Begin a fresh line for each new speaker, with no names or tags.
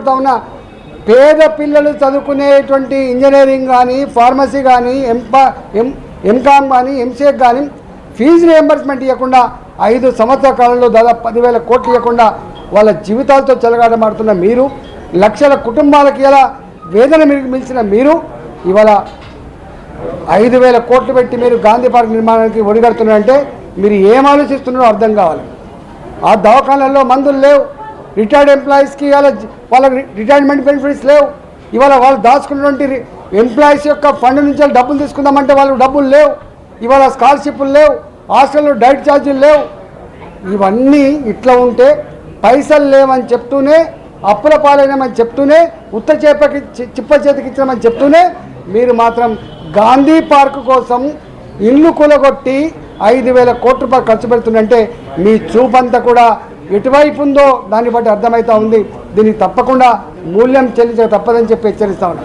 కోరుతా ఉన్నా, పేద పిల్లలు చదువుకునేటువంటి ఇంజనీరింగ్ కానీ, ఫార్మసీ కానీ, ఎంకామ్ కానీ, ఎంసీఏ కానీ ఫీజు రియంబర్స్మెంట్ ఇవ్వకుండా 5 సంవత్సరాల కాలంలో దాదాపు 10,000 కోట్లు ఇవ్వకుండా వాళ్ళ జీవితాలతో చెలగాటమాడుతున్న మీరు, లక్షల కుటుంబాలకి ఇలా వేదన మిగిల్చిన మీరు ఇవాళ 5,000 కోట్లు పెట్టి మీరు గాంధీ పార్క్ నిర్మాణానికి ఒడిగడుతున్నారంటే మీరు ఏం ఆలోచిస్తున్నారో అర్థం కావాలి. ఆ దవాఖానాల్లో మందులు లేవు, రిటైర్డ్ ఎంప్లాయీస్కి ఇవాళ వాళ్ళ రిటైర్మెంట్ బెనిఫిట్స్ లేవు. ఇవాళ వాళ్ళు దాచుకున్నటువంటి ఎంప్లాయీస్ యొక్క ఫండ్ నుంచి డబ్బులు తీసుకుందామంటే వాళ్ళకి డబ్బులు లేవు. ఇవాళ స్కాలర్షిప్లు లేవు, హాస్టల్లో డైట్ ఛార్జీలు లేవు. ఇవన్నీ ఇట్లా ఉంటే పైసలు లేవని చెప్తూనే, అప్పుల పాలైనామని చెప్తూనే, ఉత్త చేపకి చిప్ప చేతికి ఇచ్చినామని చెప్తూనే మీరు మాత్రం గాంధీ పార్క్ కోసం ఇల్లు కూలగొట్టి 5,000 కోట్ల రూపాయలు ఖర్చు పెడుతుందంటే మీ చూపంతా కూడా ఎటువైపు ఉందో దాన్ని బట్టి అర్థమవుతూ ఉంది. దీనికి తప్పకుండా మూల్యం చెల్లించక తప్పదని చెప్పి హెచ్చరిస్తా ఉన్నాను.